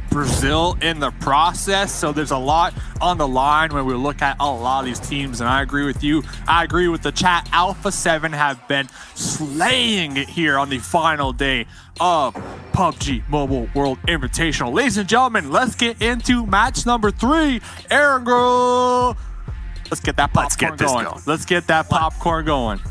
Brazil in the process, so there's a lot on the line when we look at a lot of these teams, and I agree with you. I agree with the chat. Alpha 7 have been slaying it here on the final day of PUBG Mobile World Invitational. Ladies and gentlemen, let's get into match number 3. Aaron, girl, let's get that popcorn going. Let's get that popcorn going.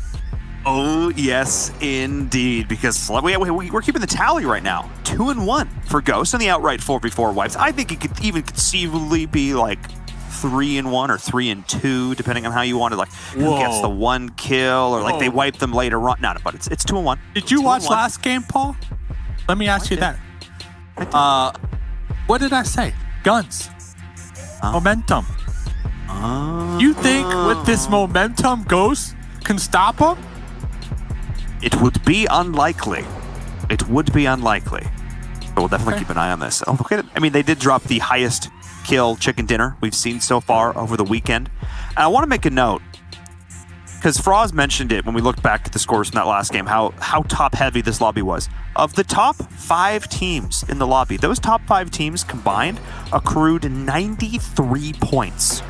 Oh, yes, indeed, because we're keeping the tally right now. 2-1 for Ghost on the outright 4v4 wipes. I think it could even conceivably be like 3-1 or 3-2, depending on how you want to, like, who gets the 1 kill, or like they wipe them later on. No, but it's 2-1. Did you watch last game, Paul? Let me ask you that. What did I say? Guns. Momentum. You think with this momentum, Ghost can stop him? It would be unlikely. It would be unlikely. But we'll definitely keep an eye on this. Okay, I mean, they did drop the highest kill chicken dinner we've seen so far over the weekend. And I want to make a note, because Froz mentioned it when we looked back at the scores from that last game, how top-heavy this lobby was. Of the top 5 teams in the lobby, those top 5 teams combined accrued 93 points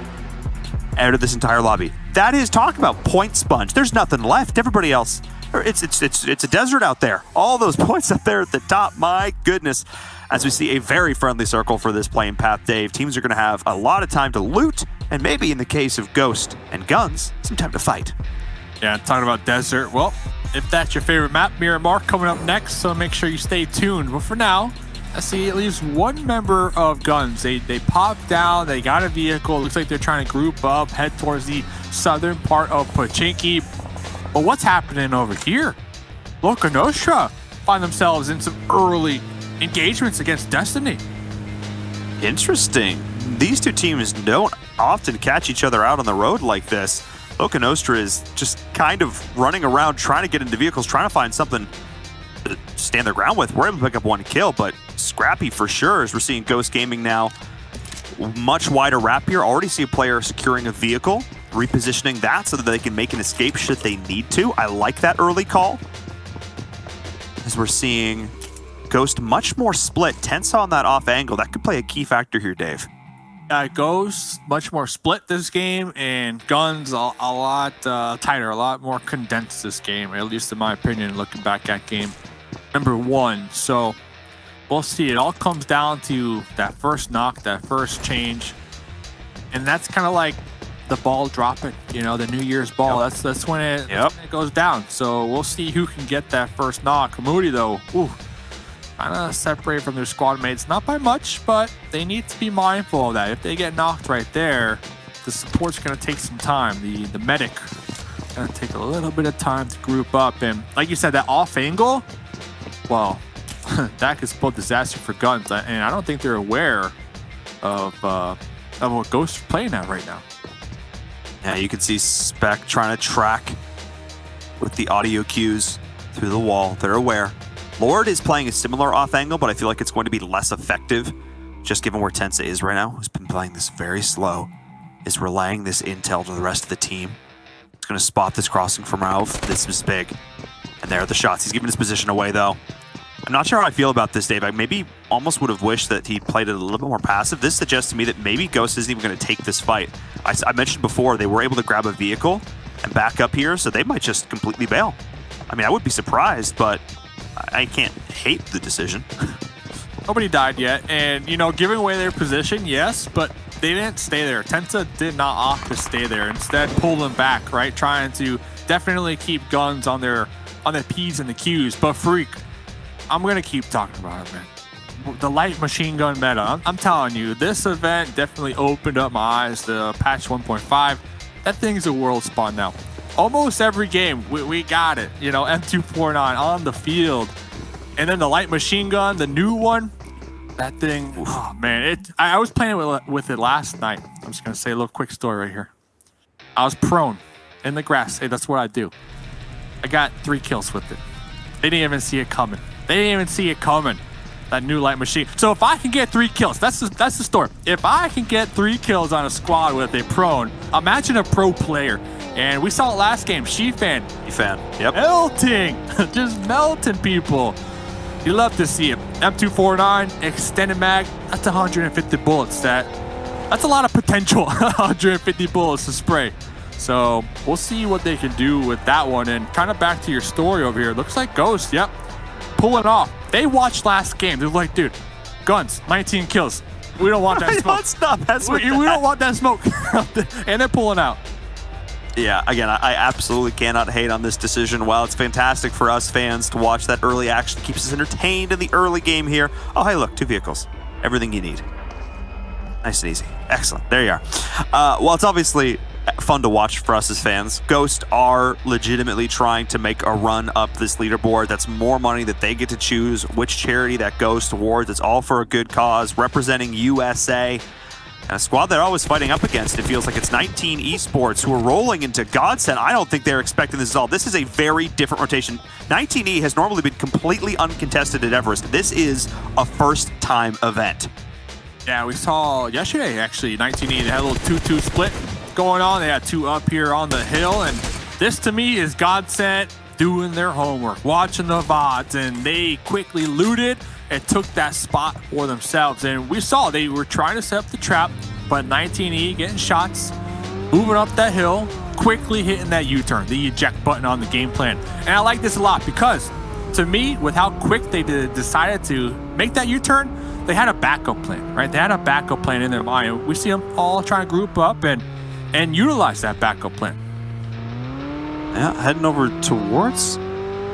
out of this entire lobby. That is, talk about point sponge. There's nothing left. Everybody else, it's a desert out there. All those points up there at the top, my goodness. As we see a very friendly circle for this playing path, Dave. Teams are going to have a lot of time to loot, and maybe in the case of Ghost and Guns, some time to fight. Yeah, talking about desert. Well, if that's your favorite map, Miramar coming up next, so make sure you stay tuned. But for now, I see at least one member of Guns. They popped down, they got a vehicle. Looks like they're trying to group up, head towards the southern part of Pachinki. But what's happening over here? Loca Nostra find themselves in some early engagements against Destiny. Interesting. These two teams don't often catch each other out on the road like this. Loca Nostra is just kind of running around trying to get into vehicles, trying to find something to stand their ground with. We're able to pick up 1 kill, but scrappy for sure, as we're seeing Ghost Gaming now. Much wider wrap here. Already see a player securing a vehicle, repositioning that so that they can make an escape should they need to. I like that early call. As we're seeing Ghost much more split. Tense on that off angle. That could play a key factor here, Dave. Ghost much more split this game, and Guns a lot tighter, a lot more condensed this game, at least in my opinion, looking back at game number 1. So we'll see. It all comes down to that first knock, that first change, and that's kind of like the ball dropping, you know, the New Year's ball. That's when it goes down. So we'll see who can get that first knock. Moody, though, kind of separated from their squad mates, not by much, but they need to be mindful of that. If they get knocked right there, the support's going to take some time. The medic going to take a little bit of time to group up, and like you said, that off angle, well, that could spell disaster for Guns, and I don't think they're aware of what Ghost is playing at right now. Yeah, you can see Spec trying to track with the audio cues through the wall. They're aware. Lord is playing a similar off angle, but I feel like it's going to be less effective, just given where Tensa is right now, who's been playing this very slow, is relaying this intel to the rest of the team. He's going to spot this crossing from Rauf. This is big. And there are the shots. He's giving his position away, though. I'm not sure how I feel about this, Dave. I maybe almost would have wished that he played it a little bit more passive. This suggests to me that maybe Ghost isn't even going to take this fight. I mentioned before, they were able to grab a vehicle and back up here, so they might just completely bail. I mean, I would be surprised, but I can't hate the decision. Nobody died yet, and, you know, giving away their position, yes, but they didn't stay there. Tensa did not opt to stay there. Instead, pull them back, right? Trying to definitely keep Guns on their P's and the Q's. But Freak, I'm going to keep talking about it, man. The light machine gun meta. I'm telling you, this event definitely opened up my eyes to patch 1.5. That thing's a world spawn now. Almost every game, we got it. You know, M249 on the field. And then the light machine gun, the new one, that thing, oh man. I was playing with it last night. I'm just going to say a little quick story right here. I was prone in the grass. Hey, that's what I do. I got 3 kills with it. They didn't even see it coming. That new light machine. So if I can get 3 kills, that's the story. If I can get 3 kills on a squad with a prone, imagine a pro player And we saw it last game. She-Fan. Yep. Melting. Just melting people. You love to see it. M249, extended mag. That's 150 bullets. That's a lot of potential. 150 bullets to spray. So we'll see what they can do with that one. And kind of back to your story over here. Looks like Ghost, yep, pulling off. They watched last game. They're like, dude, guns, 19 kills. We don't want that smoke. Stop. We don't want that smoke. And they're pulling out. Yeah, again, I absolutely cannot hate on this decision. While it's fantastic for us fans to watch that early action, it keeps us entertained in the early game here. Oh, hey, look, 2 vehicles. Everything you need. Nice and easy. Excellent. There you are. Well, it's obviously fun to watch for us as fans. Ghost are legitimately trying to make a run up this leaderboard. That's more money that they get to choose which charity that goes towards. It's all for a good cause, representing USA. And a squad they're always fighting up against. It feels like it's 19 esports who are rolling into Godsend. I don't think they're expecting this at all. This is a very different rotation. 19E has normally been completely uncontested at Everest. This is a first-time event. Yeah, we saw yesterday, actually, 19E. They had a little 2-2 split going on. They had 2 up here on the hill. And this, to me, is Godsend doing their homework, watching the VODs. And they quickly looted and took that spot for themselves. And we saw they were trying to set up the trap, but 19E getting shots, moving up that hill, quickly hitting that U-turn, the eject button on the game plan. And I like this a lot because, to me, with how quick they decided to make that U-turn, they had a backup plan, right? They had a backup plan in their mind. We see them all trying to group up and utilize that backup plan. Yeah, heading over towards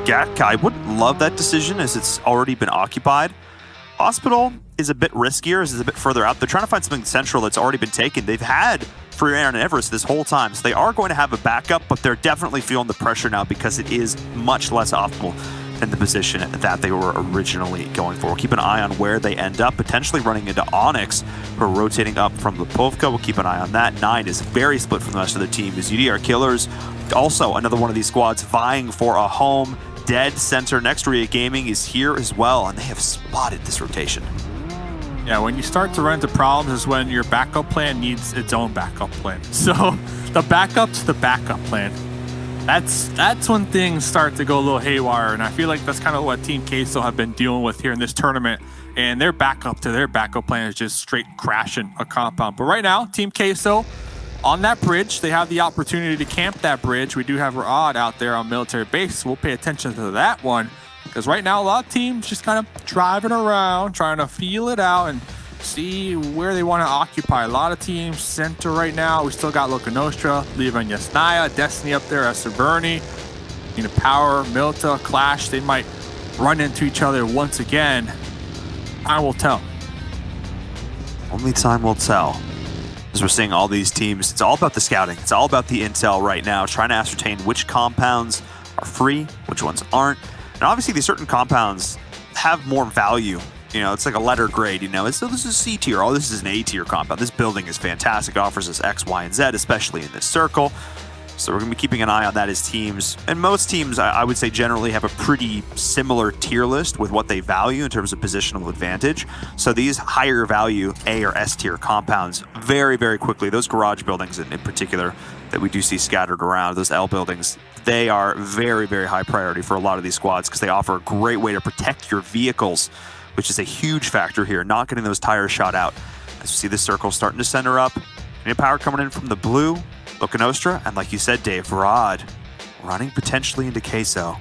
Gatka. I wouldn't love that decision as it's already been occupied. Hospital is a bit riskier as it's a bit further out. They're trying to find something central that's already been taken. They've had free air on Everest this whole time, so they are going to have a backup, but they're definitely feeling the pressure now because it is much less optimal than the position that they were originally going for. We'll keep an eye on where they end up, potentially running into Onyx, who are rotating up from the Pubg. We'll keep an eye on that. 9 is very split from the rest of the team. Is UDR Killers, also another one of these squads vying for a home. Dead Center next to Ria Gaming is here as well, and they have spotted this rotation. Yeah, when you start to run into problems is when your backup plan needs its own backup plan. So the backup's the backup plan. That's when things start to go a little haywire, and I feel like that's kind of what Team Queso have been dealing with here in this tournament, and their backup to their backup plan is just straight crashing a compound. But right now, Team Queso on that bridge, they have the opportunity to camp that bridge. We do have Ra'ad out there on military base, so we'll pay attention to that one, because right now a lot of teams just kind of driving around, trying to feel it out and see where they want to occupy. A lot of teams center right now. We still got Loca Nostra, Leva and Yasnaya, Destiny up there, Bernie, Power, Milta, Clash. They might run into each other once again. Time will tell. Only time will tell. As we're seeing all these teams, it's all about the scouting. It's all about the intel right now, trying to ascertain which compounds are free, which ones aren't. And obviously these certain compounds have more value. It's like a letter grade, so this is C tier. Oh, this is an A tier compound. This building is fantastic, offers us X, Y, and Z, especially in this circle. So we're going to be keeping an eye on that as teams. And most teams, I would say, generally have a pretty similar tier list with what they value in terms of positional advantage. So these higher value A or S tier compounds, very, very quickly, those garage buildings in particular that we do see scattered around, those L buildings, they are very, very high priority for a lot of these squads because they offer a great way to protect your vehicles, which is a huge factor here, not getting those tires shot out. As you see this circle starting to center up, Power coming in from the blue, Loca Nostra, and like you said, Dave, Rod running potentially into Queso.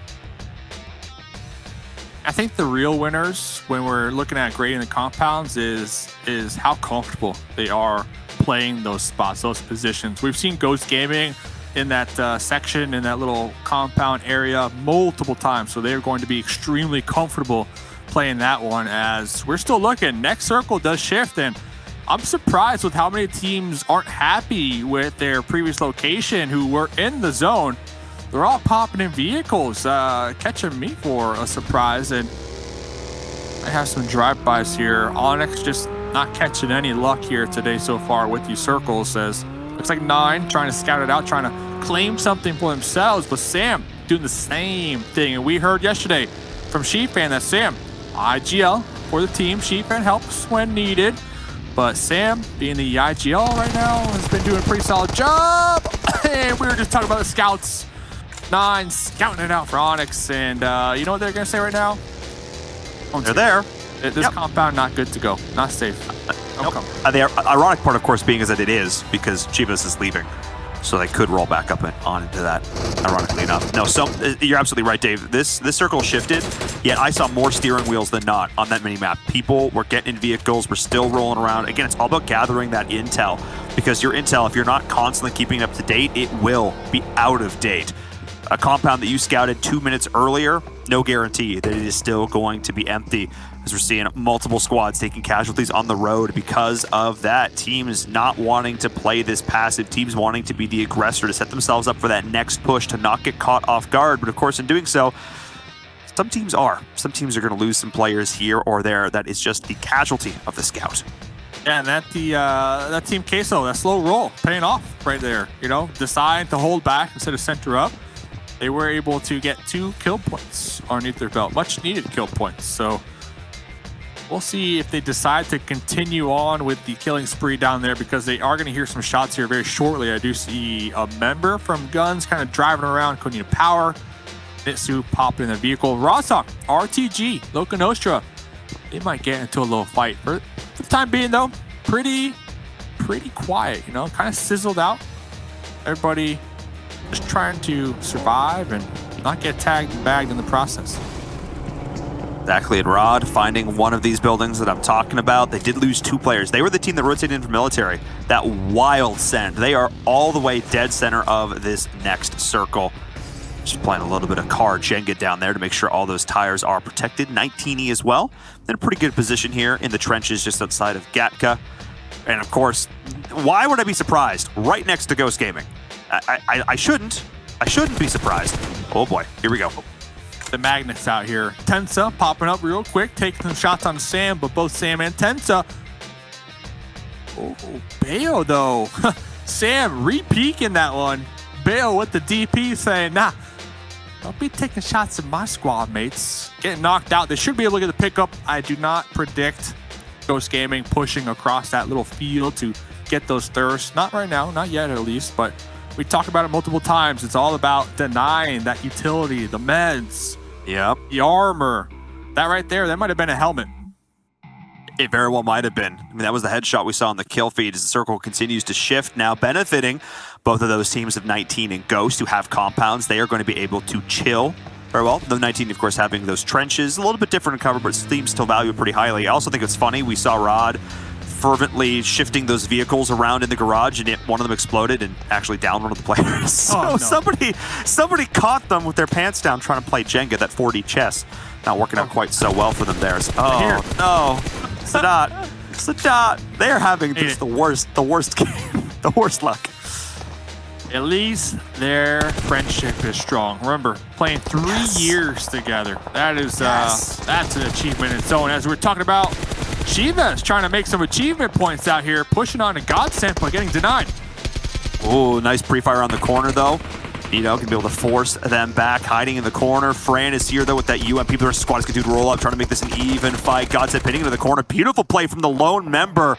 I think the real winners when we're looking at grading the compounds is how comfortable they are playing those spots, those positions. We've seen Ghost Gaming in that section, in that little compound area multiple times, so they're going to be extremely comfortable playing that one. As we're still looking, next circle does shift, and I'm surprised with how many teams aren't happy with their previous location who were in the zone. They're all popping in vehicles, catching me for a surprise, and I have some drive-bys here. Onyx just not catching any luck here today so far with these circles. As looks like 9 trying to scout it out, trying to claim something for themselves, but Sam doing the same thing. And we heard yesterday from She-Fan that Sam, IGL for the team. She-Fan helps when needed. But Sam, being the IGL right now, has been doing a pretty solid job. And we were just talking about the scouts. 9 scouting it out for Onyx. And you know what they're going to say right now? They're there. This compound not good to go. Not safe. Nope. The ironic part, of course, being is that it is, because Chivas is leaving. So they could roll back up and on into that, ironically enough. No, you're absolutely right, Dave. This circle shifted, yet I saw more steering wheels than not on that mini-map. People were getting in vehicles, we're still rolling around. Again, it's all about gathering that intel, because your intel, if you're not constantly keeping up to date, it will be out of date. A compound that you scouted 2 minutes earlier, no guarantee that it is still going to be empty, as we're seeing multiple squads taking casualties on the road because of that. Teams not wanting to play this passive, teams wanting to be the aggressor, to set themselves up for that next push, to not get caught off guard. But of course, in doing so, some teams are going to lose some players here or there. That is just the casualty of the scout. Yeah, and that team Queso, that slow roll, paying off right there. You know, decide to hold back instead of center up. They were able to get 2 kill points underneath their belt, much needed kill points. So we'll see if they decide to continue on with the killing spree down there, because they are going to hear some shots here very shortly. I do see a member from Guns kind of driving around, Konina Power, Nitsu popping in the vehicle. Rawsock, RTG, Loca Nostra, they might get into a little fight. For the time being, though, pretty quiet, you know, kind of sizzled out. Everybody just trying to survive and not get tagged and bagged in the process. Exactly, and Rod finding one of these buildings that I'm talking about. They did lose 2 players. They were the team that rotated in from military. That wild send. They are all the way dead center of this next circle. Just playing a little bit of car Jenga down there to make sure all those tires are protected. 19E as well. In a pretty good position here in the trenches just outside of Gatka. And of course, why would I be surprised? Right next to Ghost Gaming. I shouldn't be surprised. Oh boy, here we go. The magnets out here. Tensa popping up real quick, taking some shots on Sam, but both Sam and Tensa. Oh, Bayo though. Sam re-peeking that one. Bayo with the DP saying, nah, don't be taking shots at my squad mates. Getting knocked out. They should be able to get the pickup. I do not predict Ghost Gaming pushing across that little field to get those thirsts. Not right now, not yet at least, but we talked about it multiple times. It's all about denying that utility, the meds, the armor. That right there, that might have been a helmet. It very well might have been. I mean, that was the headshot we saw in the kill feed as the circle continues to shift, now benefiting both of those teams of 19 and Ghost who have compounds. They are going to be able to chill very well. The 19, of course, having those trenches, a little bit different in cover, but teams still value it pretty highly. I also think it's funny, we saw Rod fervently shifting those vehicles around in the garage, and one of them exploded and actually downed one of the players. So somebody caught them with their pants down trying to play Jenga, that 4D chess. Not working out quite so well for them there. Oh, no. Sadat. They're having just the worst game, the worst luck. At least their friendship is strong. Remember, playing 3 years together. That is, that's an achievement in its own. As we're talking about, Chivas trying to make some achievement points out here, pushing on a godsend but getting denied. Oh, nice pre-fire on the corner though. Nito can be able to force them back, hiding in the corner. Fran is here though with that UN. People versus squad is continue to roll up, trying to make this an even fight. Godsend pinning into the corner. Beautiful play from the lone member.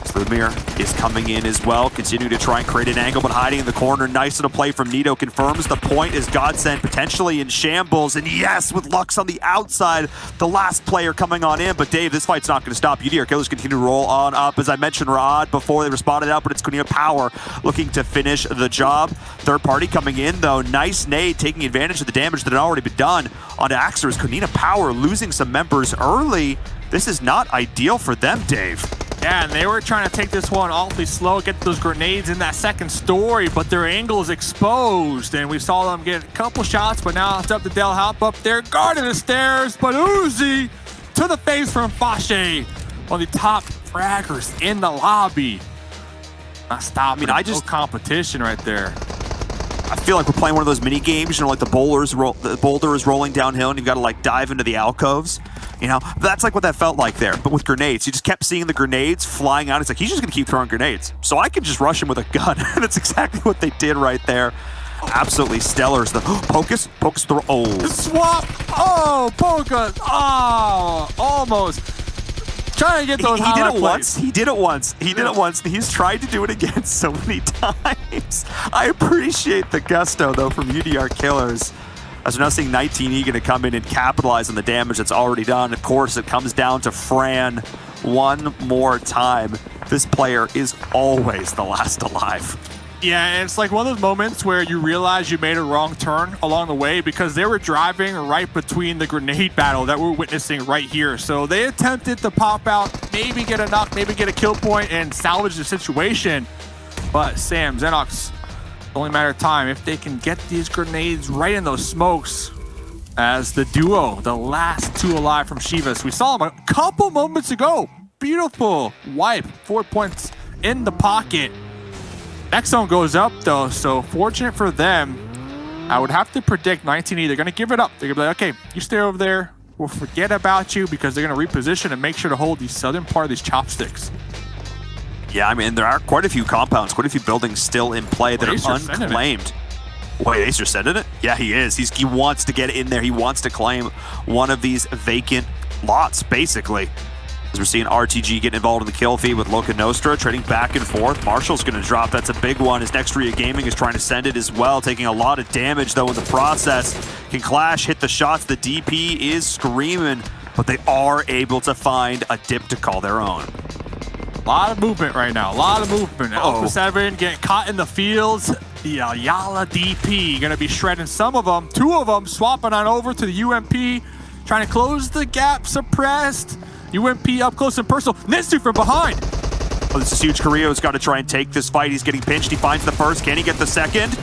Slumir is coming in as well, continuing to try and create an angle, but hiding in the corner. Nice little play from Nito, confirms the point is Godsend potentially in shambles. And yes, with Lux on the outside, the last player coming on in. But Dave, this fight's not going to stop. UDR Killers continue to roll on up. As I mentioned, Rod, before they were spotted out, but it's Konina Power looking to finish the job. Third party coming in though. Nice nade, taking advantage of the damage that had already been done onto Axer. As Konina Power losing some members early. This is not ideal for them, Dave. Yeah, and they were trying to take this one awfully slow, get those grenades in that second story, but their angle is exposed, and we saw them get a couple shots, but now it's up to Del Hop up there, guarding the stairs, but Uzi to the face from Fashe, one of the top fraggers in the lobby. Not stopping. I mean, no competition right there. I feel like we're playing one of those mini games, you know, like the boulder is rolling downhill, and you've got to like dive into the alcoves. You know, that's like what that felt like there, but with grenades. You just kept seeing the grenades flying out. It's like, he's just going to keep throwing grenades. So I could just rush him with a gun. That's exactly what they did right there. Absolutely stellar. The Pocus throw. Oh. Swap. Oh, Pocus. Oh, almost. Trying to get those He did highlight it plays. once. He did it once. He did it once. He's tried to do it again so many times. I appreciate the gusto, though, from UDR Killers. As we're now seeing 19E going to come in and capitalize on the damage that's already done. Of course, it comes down to Fran one more time. This player is always the last alive. Yeah, and it's like one of those moments where you realize you made a wrong turn along the way because they were driving right between the grenade battle that we're witnessing right here. So they attempted to pop out, maybe get a knock, maybe get a kill point and salvage the situation. But Sam, Xenox, only matter of time if they can get these grenades right in those smokes as the duo, the last two alive from Shivas. We saw them a couple moments ago. Beautiful wipe, 4 points in the pocket. Next zone goes up though, so fortunate for them. I would have to predict 19E, they're gonna give it up. They're gonna be like, okay, you stay over there. We'll forget about you because they're gonna reposition and make sure to hold the southern part of these chopsticks. Yeah, I mean, there are quite a few compounds, quite a few buildings still in play that are unclaimed. Wait, Acer sending it? Yeah, he is. He wants to get in there. He wants to claim one of these vacant lots, basically. As we're seeing RTG get involved in the kill feed with Loca Nostra, trading back and forth. Marshall's going to drop. That's a big one. His next Ria Gaming is trying to send it as well, taking a lot of damage, though, in the process. Can Clash hit the shots? The DP is screaming, but they are able to find a dip to call their own. A lot of movement right now. A lot of movement. Alpha 7 getting caught in the fields. The Ayala DP going to be shredding some of them. Two of them swapping on over to the UMP. Trying to close the gap. Suppressed. UMP up close and personal. Nitsu from behind. Oh, this is huge. Carrillo's got to try and take this fight. He's getting pinched. He finds the first. Can he get the second?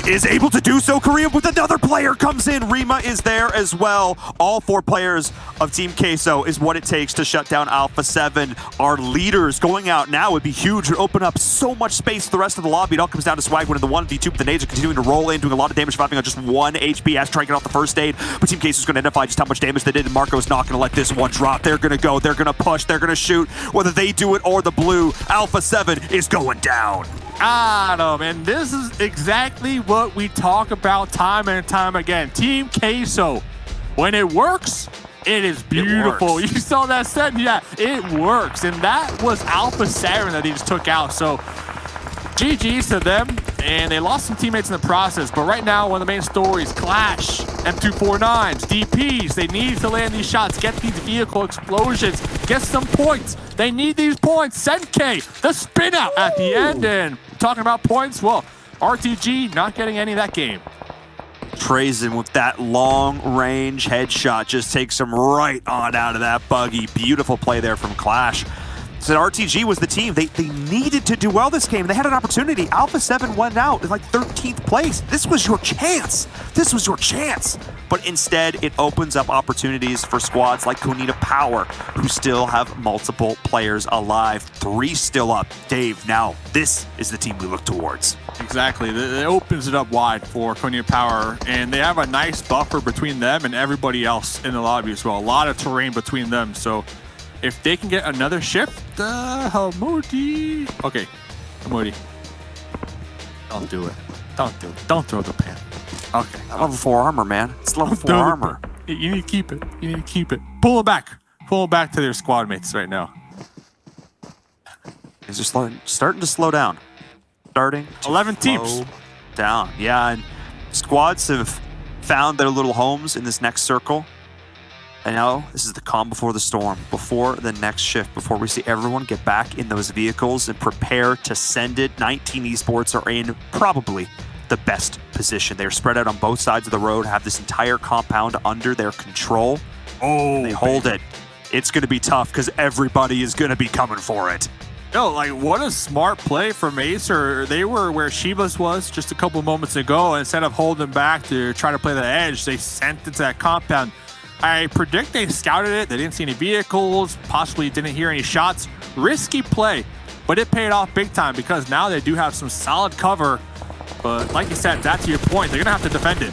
Is able to do so. Carrillo with another player comes in. Rima is there as well. All four players of Team Queso is what it takes to shut down Alpha 7. Our leaders going out now would be huge. It would open up so much space for the rest of the lobby. It all comes down to Swag winning the 1v2, but the nades are continuing to roll in, doing a lot of damage, surviving on just 1 HP. Ash trying to get off the first aid, but Team Queso is going to identify just how much damage they did, and Marco's not going to let this one drop. They're going to go. They're going to push. They're going to shoot. Whether they do it or the blue, Alpha 7 is going down. Adam, and this is exactly what we talk about time and time again. Team Queso, when it works, it is beautiful. You saw that set? Yeah, it works. And that was Alpha 7 that he just took out. So GG's to them, and they lost some teammates in the process. But right now, one of the main stories, Clash, M249s, DPs, they need to land these shots, get these vehicle explosions, get some points. They need these points. Senke, the spin out at the end, and talking about points, well, RTG not getting any of that game. Trazen with that long-range headshot just takes him right on out of that buggy. Beautiful play there from Clash. So RTG was the team. They needed to do well this game. They had an opportunity. Alpha 7 went out in like 13th place. This was your chance. This was your chance. But instead, it opens up opportunities for squads like Konita Power, who still have multiple players alive. 3 still up. Dave, now this is the team we look towards. Exactly. It opens it up wide for Konita Power, and they have a nice buffer between them and everybody else in the lobby as well. A lot of terrain between them. So if they can get another shift, Hamudi. Okay, Hamudi. Don't do it. Don't do it. Don't throw the pan. Okay. Level 4 armor, man. It's level 4 armor. You need to keep it. You need to keep it. Pull them back. Pull them back to their squad mates right now. Is just starting to slow down. Starting to 11 slow teams down. Yeah, and squads have found their little homes in this next circle. I know this is the calm before the storm, before the next shift, before we see everyone get back in those vehicles and prepare to send it. 19 esports are in probably the best position. They're spread out on both sides of the road, have this entire compound under their control. Oh, they hold it. It's going to be tough because everybody is going to be coming for it. No, like, what a smart play from Acer. They were where Shivas was just a couple moments ago. Instead of holding back to try to play the edge, they sent it to that compound. I predict they scouted it. They didn't see any vehicles, possibly didn't hear any shots. Risky play, but it paid off big time because now they do have some solid cover. But like you said, that's to your point. They're going to have to defend it.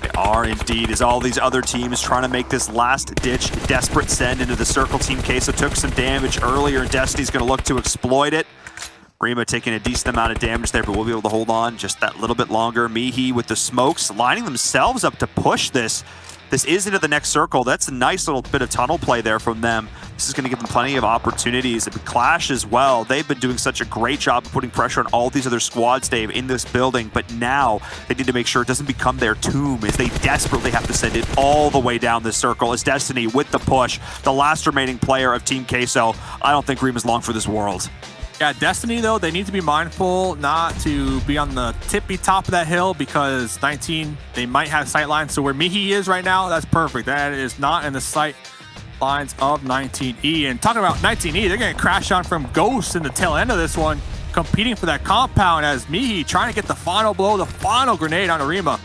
They are indeed, as all these other teams trying to make this last-ditch desperate send into the circle. Team Queso took some damage earlier, and Destiny's going to look to exploit it. Rima taking a decent amount of damage there, but we'll be able to hold on just that little bit longer. Mihi with the smokes, lining themselves up to push this. This is into the next circle. That's a nice little bit of tunnel play there from them. This is going to give them plenty of opportunities. If Clash as well, they've been doing such a great job of putting pressure on all these other squads, Dave, in this building, but now they need to make sure it doesn't become their tomb as they desperately have to send it all the way down this circle. As Destiny with the push, the last remaining player of Team Queso, I don't think Reem is long for this world. Yeah, Destiny, though, they need to be mindful not to be on the tippy top of that hill because 19, they might have sight lines. So where Mihi is right now, that's perfect. That is not in the sight lines of 19E. And talking about 19E, they're going to crash on from Ghost in the tail end of this one, competing for that compound as Mihi trying to get the final blow, the final grenade on Arima.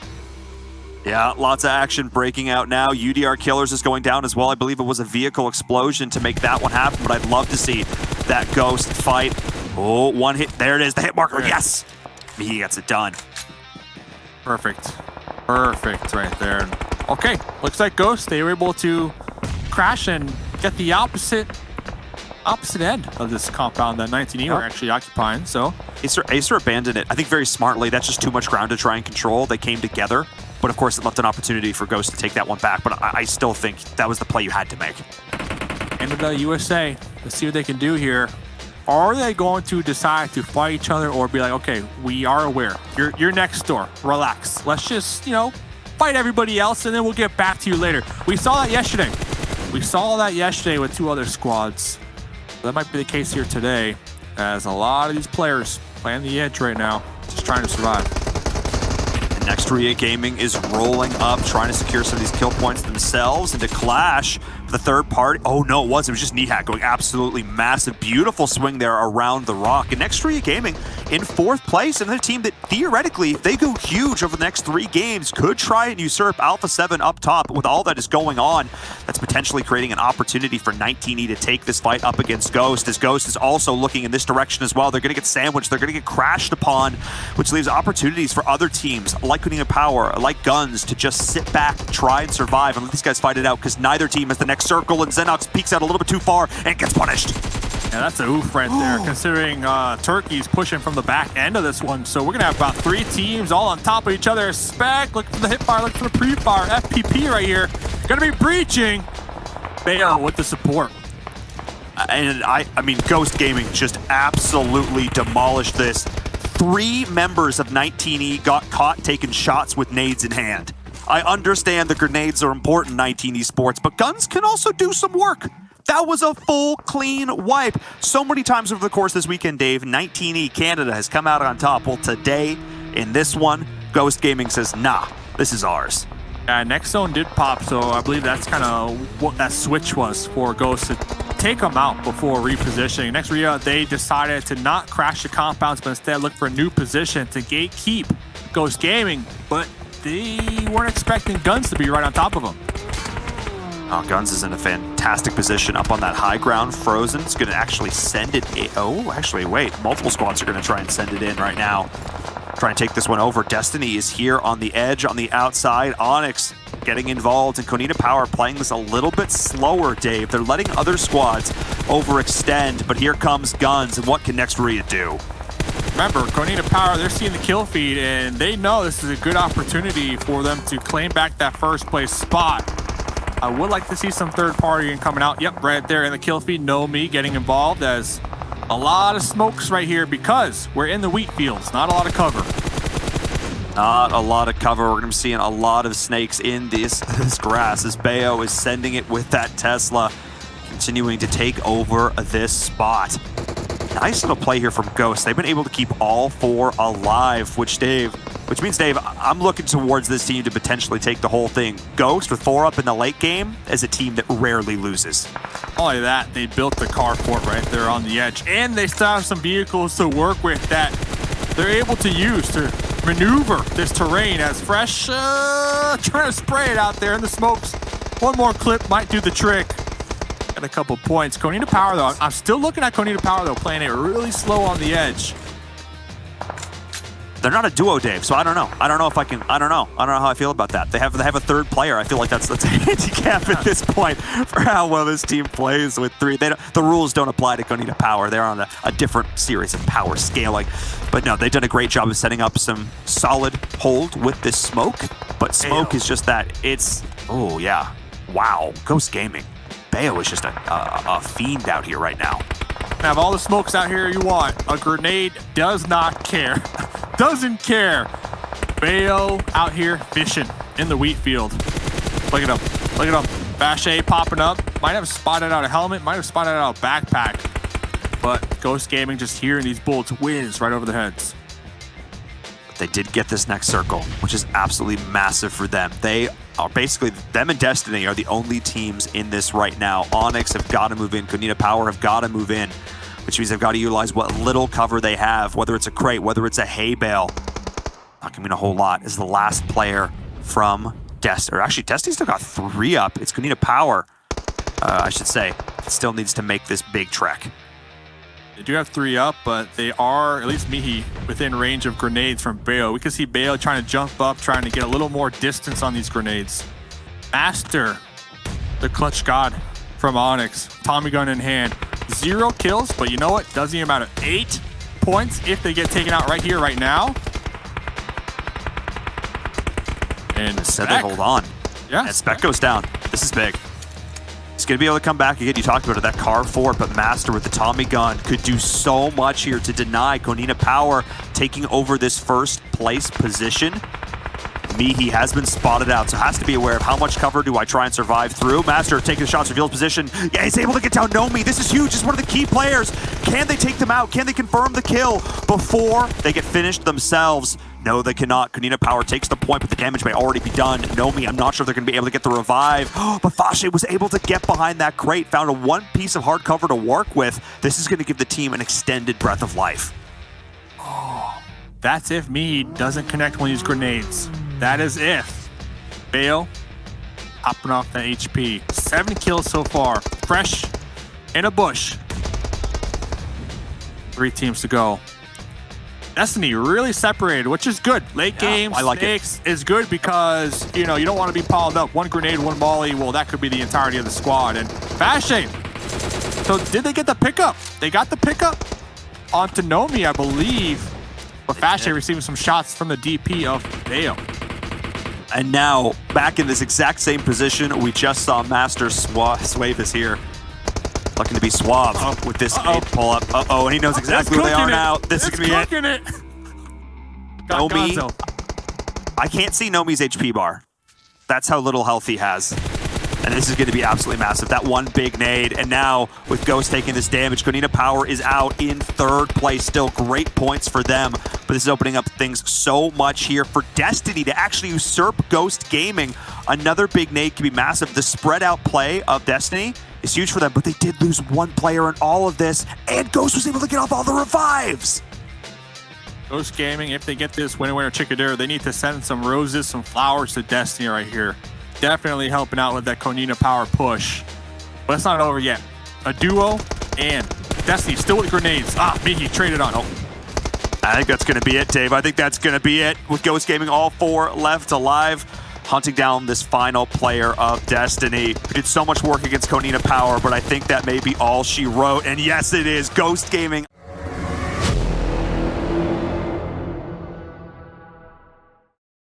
Yeah, lots of action breaking out now. UDR Killers is going down as well. I believe it was a vehicle explosion to make that one happen, but I'd love to see that Ghost fight. Oh, one hit. There it is, the hit marker. Yes! He gets it done. Perfect. Perfect right there. Okay, looks like Ghost, they were able to crash and get the opposite end of this compound that 19E were actually occupying, so. Acer abandoned it, I think very smartly. That's just too much ground to try and control. They came together, but of course it left an opportunity for Ghost to take that one back, but I still think that was the play you had to make. End of the USA, let's see what they can do here. Are they going to decide to fight each other or be like, okay, we are aware. You're next door, relax. Let's just, you know, fight everybody else and then we'll get back to you later. We saw that yesterday. We saw that yesterday with two other squads. That might be the case here today, as a lot of these players playing the edge right now, just trying to survive. Nextria Gaming is rolling up, trying to secure some of these kill points themselves into Clash. The third party, oh no, it was just Nihat going absolutely massive, beautiful swing there around the rock. And Nextria Gaming in 4th place, and they're a team that theoretically, if they go huge over the next 3 games, could try and usurp Alpha 7 up top. With all that is going on, that's potentially creating an opportunity for 19E to take this fight up against Ghost, as Ghost is also looking in this direction as well. They're going to get sandwiched, they're going to get crashed upon, which leaves opportunities for other teams like Kunina Power, like Guns, to just sit back, try and survive, and let these guys fight it out, because neither team has the next circle, and Xenox peeks out a little bit too far and gets punished. Yeah, that's a oof right there, considering Turkey's pushing from the back end of this one. So we're going to have about 3 teams all on top of each other. Spec, look for the hip fire, look for the pre-fire. FPP right here. Going to be breaching. Bayo with the support. And I mean, Ghost Gaming just absolutely demolished this. 3 members of 19E got caught taking shots with nades in hand. I understand the grenades are important in 19E sports, but guns can also do some work. That was a full, clean wipe. So many times over the course this weekend, Dave, 19E Canada has come out on top. Well, today, in this one, Ghost Gaming says, nah, this is ours. Next zone did pop, so I believe that's kind of what that switch was for Ghost to take them out before repositioning. Next Ria, they decided to not crash the compounds, but instead look for a new position to gatekeep Ghost Gaming, but they weren't expecting Guns to be right on top of them. Oh, Guns is in a fantastic position up on that high ground. Frozen is going to actually send it in. Oh, actually, wait. Multiple squads are going to try and send it in right now. Try and take this one over. Destiny is here on the edge, on the outside. Onyx getting involved, and Kunina Power playing this a little bit slower, Dave. They're letting other squads overextend, but here comes Guns, and what can Nextria do? Remember, Kunina Power, they're seeing the kill feed, and they know this is a good opportunity for them to claim back that first place spot. I would like to see some third party coming out. Yep, right there in the kill feed. No me getting involved, as a lot of smokes right here because we're in the wheat fields. Not a lot of cover. Not a lot of cover. We're going to be seeing a lot of snakes in this grass as Bayo is sending it with that Tesla, continuing to take over this spot. Nice little play here from Ghost. They've been able to keep all 4 alive, which means, Dave, I'm looking towards this team to potentially take the whole thing. Ghost with 4 up in the late game as a team that rarely loses. Not only that, they built the carport right there on the edge, and they still have some vehicles to work with that they're able to use to maneuver this terrain as Fresh trying to spray it out there in the smokes. One more clip might do the trick. Got a couple points. Kunina Power, though, I'm still looking at Kunina Power, though, playing it really slow on the edge. They're not a duo, Dave, so I don't know. I don't know how I feel about that. They have a third player. I feel like that's a handicap at this point for how well this team plays with 3. The rules don't apply to Kunina Power. They're on a different series of power scaling. But no, they've done a great job of setting up some solid hold with this smoke. But Smoke is just that. It's, oh yeah, wow. Ghost Gaming. Bayo is just a fiend out here right now. Have all the smokes out here you want. A grenade does not care. Doesn't care. Bayo out here fishing in the wheat field. Look at him. Look at him. Vache popping up. Might have spotted out a helmet. Might have spotted out a backpack. But Ghost Gaming just hearing these bullets whiz right over their heads. They did get this next circle, which is absolutely massive for them. They are basically, them and Destiny are the only teams in this right now. Onyx have got to move in. Konina Power have got to move in, which means they've got to utilize what little cover they have, whether it's a crate, whether it's a hay bale. Not gonna mean a whole lot. Is the last player from Destiny. Or actually, Destiny still got 3 up. It's Konina Power, I should say. It still needs to make this big trek. They do have 3 up, but they are, at least Mihi, within range of grenades from Bayo. We can see Bayo trying to jump up, trying to get a little more distance on these grenades. Master, the clutch god from Onyx. Tommy gun in hand. 0 kills, but you know what? Doesn't even matter. 8 points if they get taken out right here, right now. And Instead they hold on. Yeah. And Spec goes down. This is big. He's going to be able to come back again. You talked about it, that car fort, but Master with the Tommy gun could do so much here to deny Konina Power taking over this first place position. Mihi has been spotted out, so has to be aware of how much cover do I try and survive through. Master taking the shots, reveals position. Yeah, he's able to get down Nomi. This is huge. He's one of the key players. Can they take them out? Can they confirm the kill before they get finished themselves? No, they cannot. Konina Power takes the point, but the damage may already be done. Nomi, I'm not sure they're going to be able to get the revive. But Vache was able to get behind that crate, found a 1 piece of hard cover to work with. This is going to give the team an extended breath of life. Oh, that's if Mihi doesn't connect one of these grenades. That is if. Bayo popping off that HP. 7 kills so far. Fresh in a bush. 3 teams to go. Destiny really separated, which is good. Late game, I like Snakes is good because, you know, you don't want to be piled up. 1 grenade, 1 molly. Well, that could be the entirety of the squad. And Vache. So did they get the pickup? They got the pickup onto Nomi, I believe. But Vache receiving some shots from the DP of Bayo. And now, back in this exact same position, we just saw Master Swave is here. Looking to be suave with this mid pull-up. And he knows exactly where they are now. This is going to be it. Nomi, I can't see Nomi's HP bar. That's how little health he has. And this is going to be absolutely massive. That 1 big nade. And now, with Ghost taking this damage, Konina Power is out in 3rd place. Still great points for them. But this is opening up things so much here for Destiny to actually usurp Ghost Gaming. Another big nade can be massive. The spread out play of Destiny is huge for them, but they did lose 1 player in all of this. And Ghost was able to get off all the revives. Ghost Gaming, if they get this winner chicken dinner, they need to send some roses, some flowers to Destiny right here. Definitely helping out with that Konina Power push. But it's not over yet. A duo and Destiny still with grenades. Mihi traded on. I think that's going to be it, Dave. I think that's going to be it with Ghost Gaming, all 4 left alive, hunting down this final player of Destiny. We did so much work against Konina Power, but I think that may be all she wrote. And yes, it is. Ghost Gaming